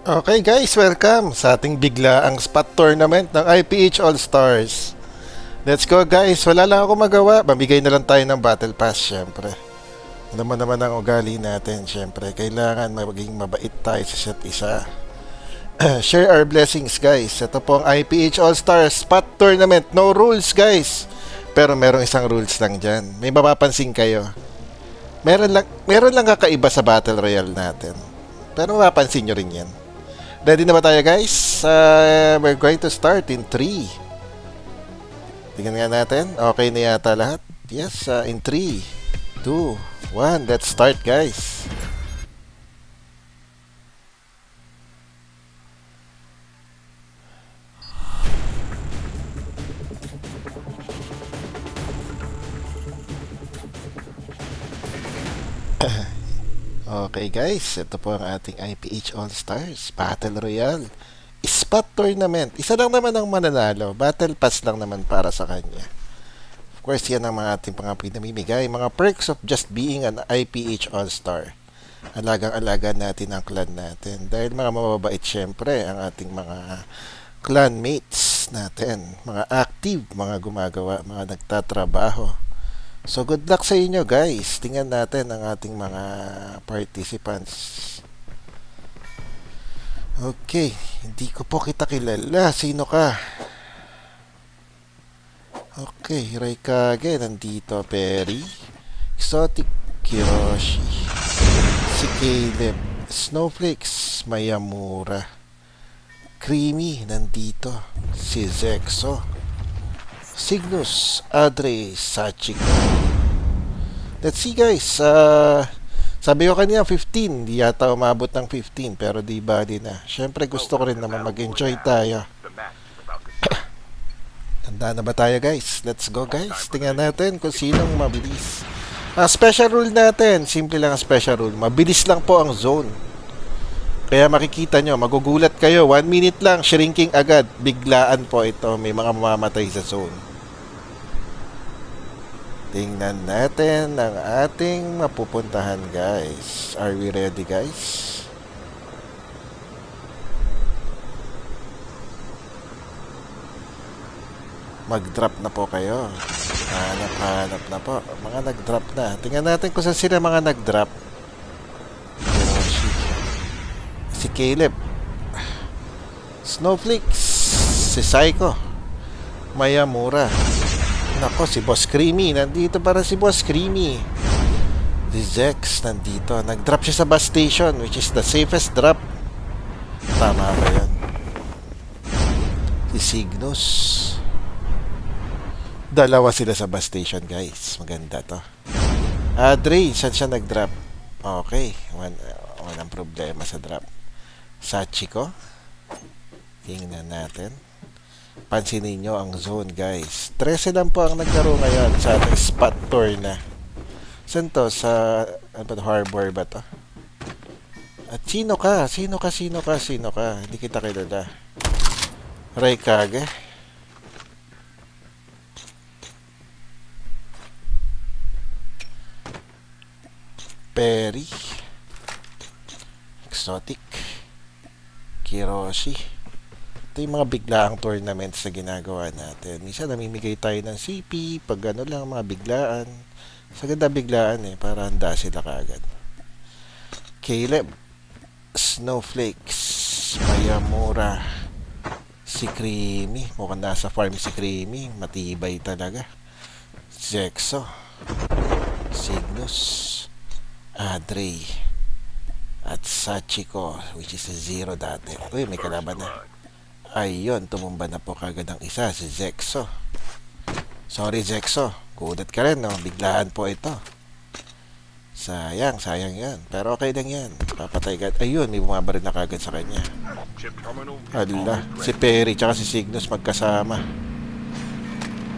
Okay guys, welcome sa ating biglaang spot tournament ng IPH All-Stars. Let's go guys, wala lang ako magawa, mamigay na lang tayo ng battle pass syempre. Alam mo naman ang ugali natin syempre, kailangan maging mabait tayo sa isa't isa. Share our blessings guys, ito po ang IPH All-Stars spot tournament, no rules guys. Pero merong isang rules lang dyan, may mapapansin kayo. Meron lang kakaiba sa Battle Royale natin. Pero mapapansin nyo rin yan. Ready na ba tayo guys? We're going to start in 3. Tingnan nga natin. Okay na yata lahat. Yes, in 3, 2, 1. Let's start guys. Okay guys, ito po ang ating IPH All-Stars Battle Royale Spot Tournament. Isa lang naman ang mananalo. Battle Pass lang naman para sa kanya. Of course, yan ang mga ating pinamimigay. Mga perks of just being an IPH All-Star. Alagang-alaga natin ang clan natin. Dahil mga mababait syempre ang ating mga clan mates natin. Mga active, mga gumagawa, mga nagtatrabaho. So good luck sa inyo guys. Tingnan natin ang ating mga participants. Okay, hindi ko po kita kilala. Sino ka? Okay, Raikage nandito. Perry, Exotic, Kiroshi, si Caleb, Snowflakes, Mayamura, Creamy nandito. Si Zexo, Cygnus, Adre, Sachiko. Let's see guys. Sabi ko kanina 15. Di yata umabot ng 15. Pero di bali na. Siyempre gusto ko rin naman mag-enjoy tayo. Handa na ba tayo guys? Let's go guys. Tingnan natin kung sinong mabilis. Special rule natin. Simple lang ang special rule. Mabilis lang po ang zone. Kaya makikita nyo, magugulat kayo. 1 minute lang, shrinking agad. Biglaan po ito. May mga mamamatay sa zone. Tingnan natin ang ating mapupuntahan guys. Are we ready guys? Mag-drop na po kayo. Hanap na po. Mga nag-drop na. Tingnan natin kung saan sila mga nag-drop. Si Caleb, Snowflakes, si Psycho, Mayamura. Nako, si Boss Creamy. Nandito para si Boss Creamy. Si Zex nandito. Nag-drop siya sa bus station, which is the safest drop. Tama ba yan? Si Cygnus. Dalawa sila sa bus station guys. Maganda to. Adre, saan siya nag-drop? Okay, walang problema sa drop. Sachiko. Tingnan natin. Pansinin nyo ang zone guys. 13 lang po ang naglaro ngayon sa ating spot tour na. Saan to? Sa harbor ba to? At sino ka? Sino ka? Hindi kita kilala. Raikage. Perry. Exotic. Kiroshi. Ito yung mga biglaang tournaments na ginagawa natin. Minsan namimigay tayo ng CP, pag ano lang, mga biglaan. Sa ganda biglaan para handa sila kaagad. Caleb, Snowflakes, Mayamura, si Creamy. Mukhang nasa farm si Creamy. Matibay talaga. Zexo, Cygnus, Adre, at Sachiko, which is a 0 dati. Uy, may kalaban na. Ayun, tumumba na po kagad ang isa, si Zexo. Sorry Zexo, kudat ka rin, no? Biglaan po ito. Sayang yan. Pero okay lang yan. Papatay agad. Ayun, may bumabaril na kagad sa kanya. Hala, si Perry tsaka si Cygnus magkasama.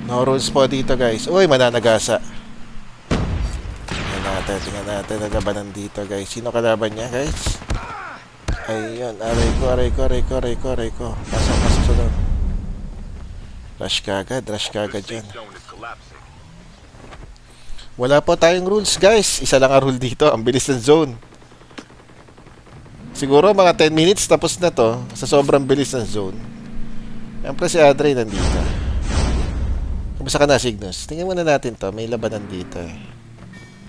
No rules po dito guys. Uy, mananagasa. Tingnan natin ang labanan dito guys. Sino kalaban niya guys? Ayun, aray ko. Pasok sunod. Rush kagad dyan. Wala po tayong rules guys. Isa lang ang rule dito. Ang bilis ng zone. Siguro mga 10 minutes tapos na to sa sobrang bilis ng zone. Siyempre si Adre nandito. Kumusta ka na, Cygnus? Tingnan muna natin to. May labanan dito eh.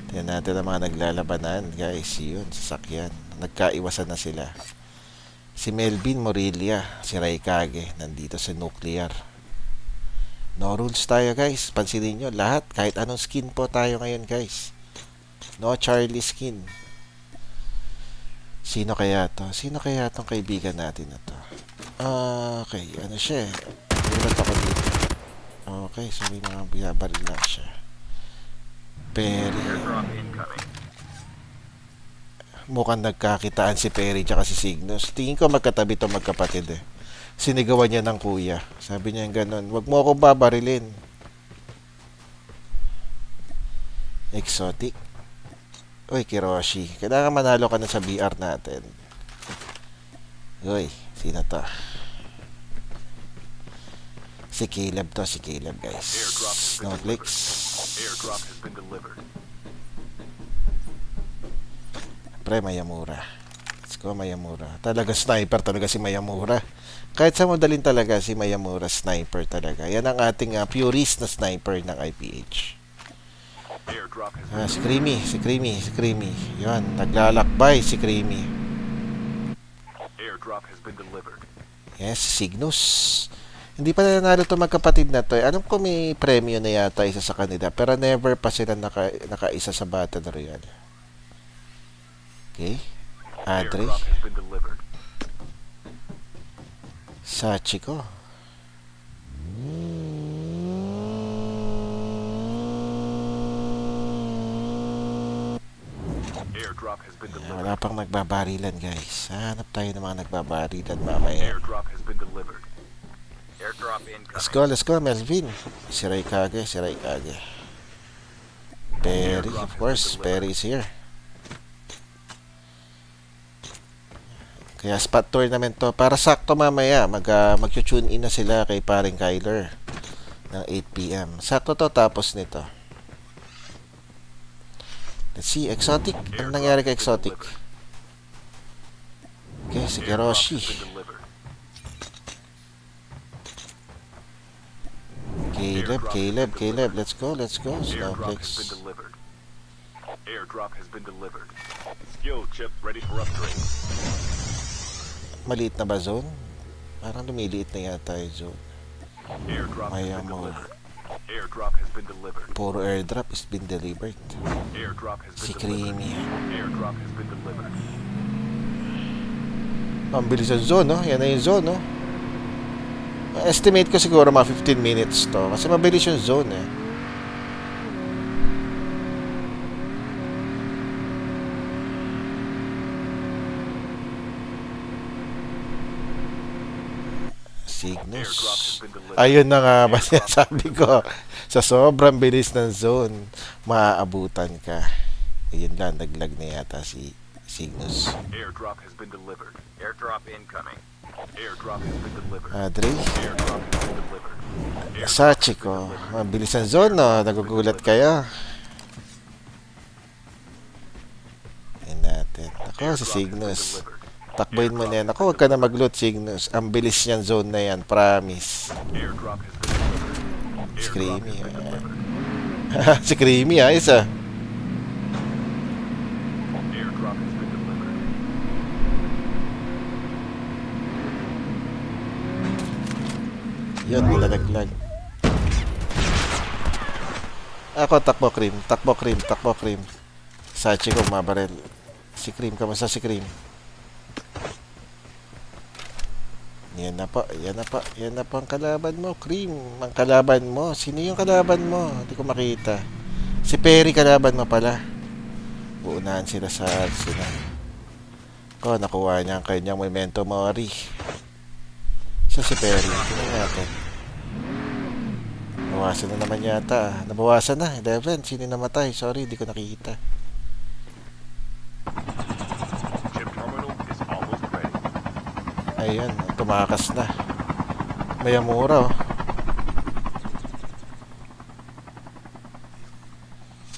Tingnan natin ang mga naglalabanan. Guys, yun. Sasakyan. Nagkaiwasan na sila. Si Melvin Morelia. Si Raikage. Nandito sa nuclear. No rules tayo, guys. Pansinin nyo. Lahat. Kahit anong skin po tayo ngayon, guys. No Charlie skin. Sino kaya to? Sino kaya tong kaibigan natin na to? Okay. Ano siya eh? Ulat ako dito. Okay, so may mga binabaril lang siya. Perry. Mukhang nagkakitaan si Perry tsaka si Cygnus. Tingin ko magkatabi to magkapatid eh. Sinigawan niya ng kuya. Sabi niya ganun, wag mo ako babarilin. Exotic. Uy, Kiroshi. Kailangan manalo ka na sa BR natin. Uy, sino to? Si Caleb to, si Caleb guys. Snowflakes. Pre, Mayamura. Let's go, Mayamura. Talaga sniper talaga si Mayamura. Kahit sa modelin talaga si Mayamura, sniper talaga. Yan ang ating purist na sniper ng IPH. Si Creamy, si Creamy, si Creamy. Yan, naglalakbay si Creamy. Yes, si Cygnus. Hindi pa nanalo to magkapatid na to. Alam ko may premyo na yata isa sa kanila. Pero never pa sila nakaisa sa Battle Royale. Okay. Adri. Sachiko. Wala pang nagbabarilan guys. Hanap tayo ng mga nagbabarilan mamaya. Let's go, Melvin. Si Raikage, si Raikage. Perry, of course, Perry is here. Kaya spot tournament to. Para sakto mamaya, mag-tune in na sila kay paring Kyler ng 8 PM. Sakto to tapos nito. Let's see, Exotic. Ano nangyari kay Exotic? Okay, si Kiroshi. Caleb. Let's go. Snowflakes. Maliit na ba zone? Parang lumiliit na yata yung zone. Mayamura. Puro airdrop has been delivered. Si Creamy. Ang bilis ang zone, no? Yan na yung zone, no? Estimate ko siguro mga 15 minutes to. Kasi mabilis yung zone, eh. Cygnus. Ayun na nga ba sinasabi ko. Sa sobrang bilis ng zone, maaabutan ka. Ayun lang, naglag na yata si Cygnus. Airdrop has been delivered. Airdrop incoming. Airdrop has been delivered. Adri. Sachiko. Mabilis ang zone, no? Nagugulat kayo. Yan natin. Ako, si Cygnus. Takboyin mo na yan. Ako, huwag ka na mag-loot, Cygnus. Ang bilis niyan zone na yan. Promise. Si Creamy. Si Creamy, ayos ah. Yun, nilalaglag. Ako, takbo cream. Sachi ko, mabarel. Si Cream, kamusta si Cream? Yan na po ang kalaban mo, Cream. Ang kalaban mo. Sino yung kalaban mo? Hindi ko makita. Si Perry kalaban mo pala. Uunahan sila sa sila. Ko, nakuha niya ang kanyang memento mori. So si Perry, tingnan natin. Nabawasan na naman yata. Nabawasan na, 11. Sino namatay? Sorry, hindi ko nakikita. Ayan, tumakas na. Mayamura, oh.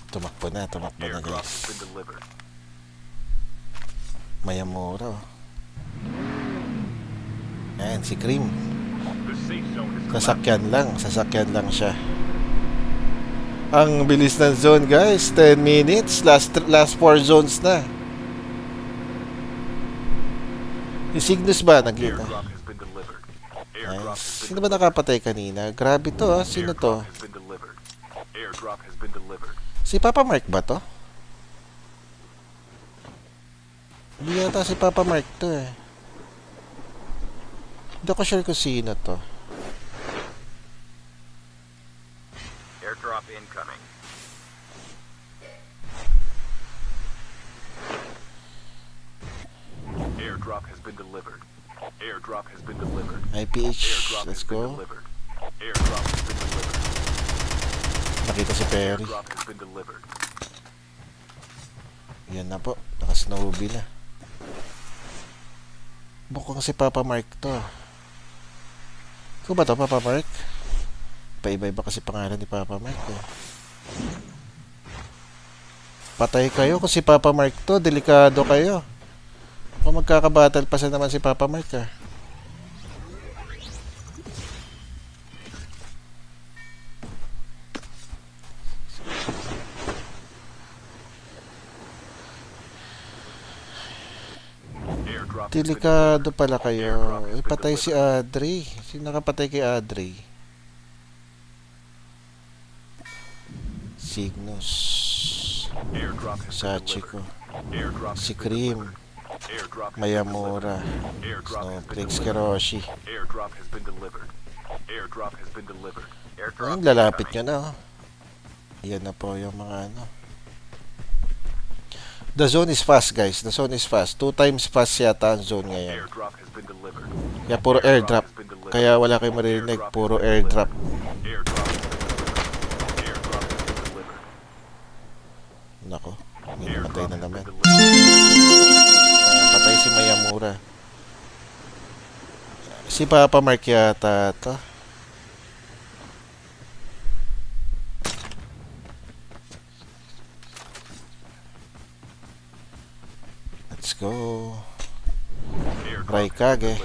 Tumakbo na guys. Mayamura, oh. Ayan, si Cream. The safe zone is collapsing. Sasakyan lang siya. Ang bilis ng zone, guys. 10 minutes. Last 4 zones na. Yung Cygnus ba nakita? Airdrop has been delivered. Airdrop has been Sino ba nakapatay kanina? Grabe to, ah. Sino to? Airdrop has been delivered. Airdrop has been delivered. Si Papa Mark ba to? Hindi yata si Papa Mark to eh. Hindi ako sure kung sino to. Airdrop incoming. Airdrop has been delivered. Airdrop has been delivered. IPH, Airdrop let's has been go. delivered. Airdrop has been delivered. Nakita si Perry. Airdrop has been delivered. Yan na po, naka-snowbie na. Bukang si Papa Mark to. Ikaw ba to, Papa Mark? Paiba-iba kasi pangalan ni Papa Mark eh. Patay kayo kung si Papa Mark to, delikado kayo. Kung magkakabattle pa sa naman si Papa Mark ah. Delikado pala kayo. Ipatay si Adri. Sino nakapatay kay Adri? Cygnus. Sachiko. Si Cream. Mayamura. Snowflakes, Keroshi. Airdrop has been delivered. Airdrop has been delivered. Ayun, lalapit nyo na oh. Yan na po yung mga ano. The zone is fast, guys. The zone is fast. 2 times fast yata ang zone ngayon. Airdrop has been delivered. Kaya puro airdrop. Kaya wala kayong maririnig. Puro airdrop. Airdrop has been delivered. Airdrop has been delivered. Nako. May namatay na naman. Airdrop has been delivered. Patay si Mayamura. Si Papa Mark yata to. Let's go. Raikage.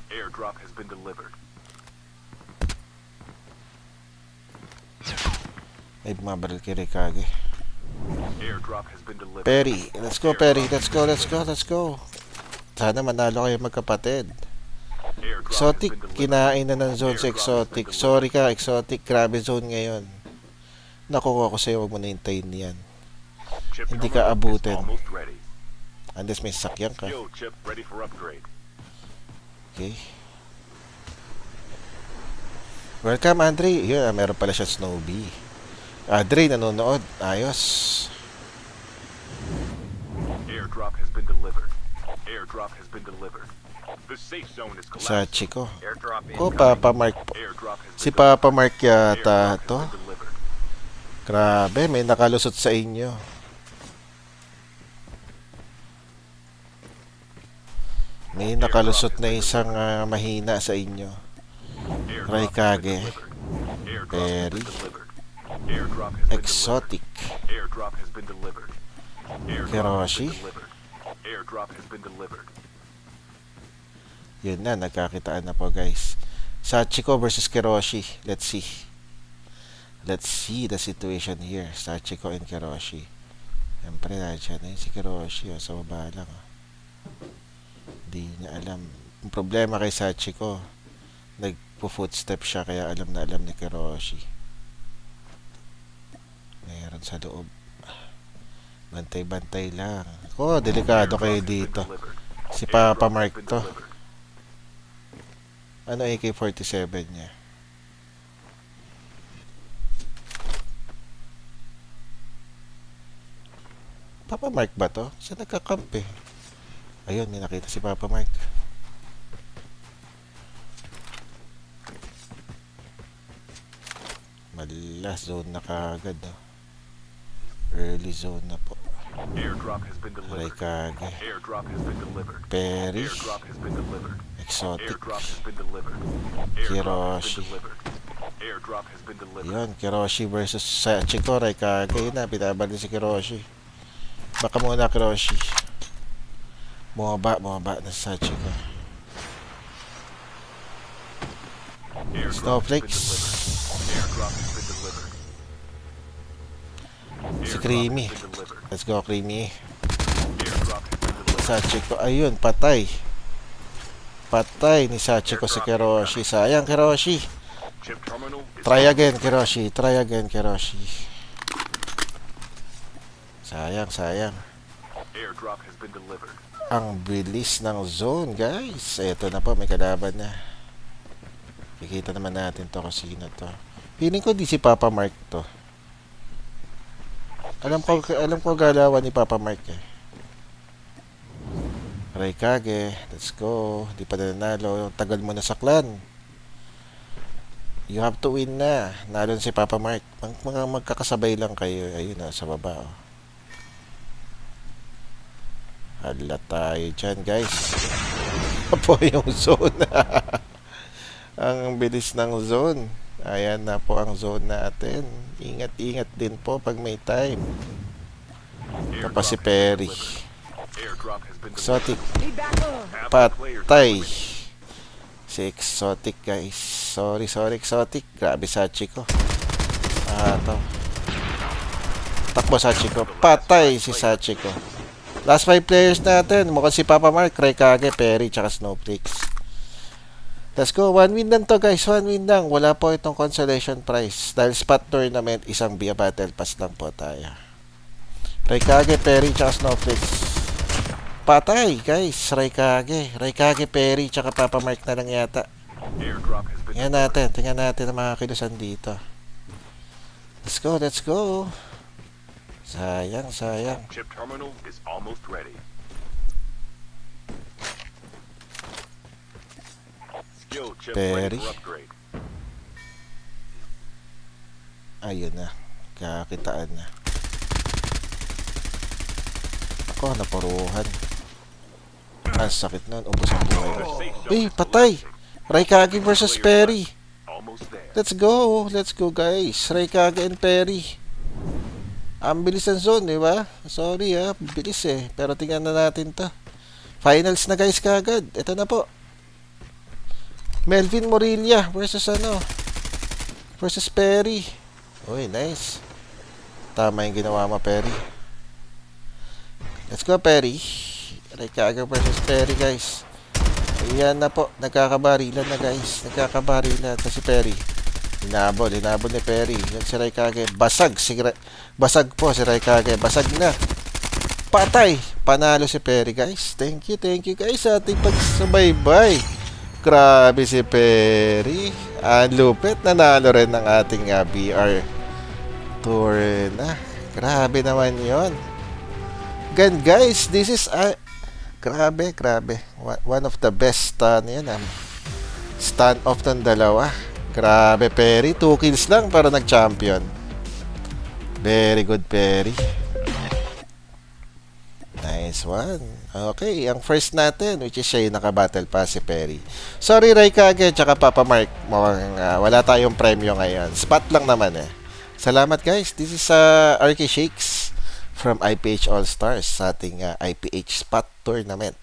Airdrop has been delivered. Ay, bumabaril kay Raikage. Airdrop has been delivered. Perry. Let's go, Perry. Let's go, let's go, let's go. Sana manalo kayo magkapatid. Exotic. Kinain na ng zone sa Exotic. Sorry ka, Exotic. Grabe zone ngayon. Nakuha ko sa'yo. Huwag mo na hintayin yan. Hindi ka abutin. Unless may sasakyan ka. Yo, chip, ready for upgrade. Okay. Welcome, Andre. Yun, meron pala siya Snowbie. Andre, nanonood. Ayos. Airdrop has been delivered. Airdrop has been delivered. The safe zone is collapsed. Sachiko. Airdrop Ko, Papa Mark po. Airdrop has Si been Papa Mark yata Airdrop to. has been delivered. Grabe, may nakalusot sa inyo. May nakalusot na isang mahina sa inyo. Raikage. Perry. Exotic. Airdrop has been delivered. Keroshi. Airdrop has been delivered. Yun na, nagkakitaan na po guys. Sachiko versus Keroshi. Let's see. Let's see the situation here. Sachiko and Keroshi. Siyempre, nandiyan na yun si Keroshi. Sa baba lang. Hindi niya alam. Ang problema kay Sachiko, nagpo-footstep siya kaya alam na alam ni Keroshi. Meron sa loob. Bantay-bantay lang. Oh, delikado kayo dito. Si Papa Mark to. Ano AK-47 niya? Papa Mark ba to? Siya nagkakamp eh. Ayun, may nakita si Papa Mark. Malas zone na kagad. No? Early zone na po. Airdrop has been delivered. Raikage. Airdrop has been delivered. Perry. Airdrop has been delivered. Exotic. Airdrop has been delivered. Kiroshi. Airdrop has been delivered. Yun, Kiroshi versus Sachiko. Raikage. Yun na, binabalin si Kiroshi. Baka muna Kiroshi. Bumaba na si Sachiko. Snowflakes. Airdrop has been delivered. Si Airdrop Creamy. has been delivered. Let's go, Creamy. Airdrop has been delivered. Sachiko. Ayun, patay. Patay ni Sachiko si Kiroshi. Sayang, Kiroshi. Chip terminal is Try again, Kiroshi. Try again, Kiroshi. Sayang, sayang. Airdrop has been delivered. Ang bilis ng zone, guys. Eto na po, may kalaban na. Kikita naman natin to kung sino to. Feeling ko di si Papa Mark to. Alam ko galawan ni Papa Mark eh. Raikage, let's go. Di pa nanalo. Tagal mo na sa clan. You have to win na. Nalo si Papa Mark. Mga magkakasabay lang kayo. Ayun na, sa baba. Oh. Hala tayo dyan, guys. Po yung zone. Ang bilis ng zone. Ayan na po ang zone natin. Ingat-ingat din po pag may time. Ito pa si Perry. Airdrop has been delivered. Exotic. Need backup. Half the players Patay. depleted. Si Exotic, guys. Sorry, Exotic. Grabe, Sachiko. To. Takbo, Sachiko. Patay si Sachiko. Last 5 players natin. Mukhang si Papa Mark, Raikage, Perry, tsaka Snowflakes. Let's go. 1 win lang to, guys. 1 win lang. Wala po itong consolation prize. Dahil spot tournament, isang Via Battle Pass lang po tayo. Raikage, Perry, tsaka Snowflakes. Patay, guys. Raikage, Perry, tsaka Papa Mark na lang yata. Airdrop has been Tingnan natin ang mga kilusan dito. Let's go. Sayang. Chip terminal is almost ready. Skill chip Perry. ready for upgrade. Ayun na. Kakitaan na. Ako, naparuhan. Ang sakit nun. Ubus ang buhay. The safe zone Uy, is patay! collapsing. Raikage versus Perry. Almost there. Let's go guys. Raikage and Perry. Ang bilis ng zone, di ba? Sorry bilis eh. Pero tingnan na natin to. Finals na guys kagad. Ito na po. Melvin Morilla versus versus Perry. Uy, nice. Tama yung ginawa mo, Perry. Let's go, Perry. Raikage versus Perry, guys. Ayan na po. Nagkakabarilan na, guys. Nagkakabarilan. Ito si Perry. Hinabol ni Perry. Yan si Raikage. Basag po si Raikage. Basag na. Patay. Panalo si Perry, guys. Thank you guys sa ating pagsubaybay. Grabe si Perry. Ang lupit. Nanalo rin ng ating BR Tour na. Grabe naman yon. Gan guys, this is grabe. One of the best stand off ng dalawa. Grabe, Perry. 2 kills lang para nag-champion. Very good, Perry. Nice one. Okay, ang first natin, which is siya yung naka-battle pass si Perry. Sorry, Raikage, tsaka Papa Mark. Wala tayong premyo ngayon. Spot lang naman eh. Salamat, guys. This is RK Shakes from IPH All Stars sa ating IPH Spot Tournament.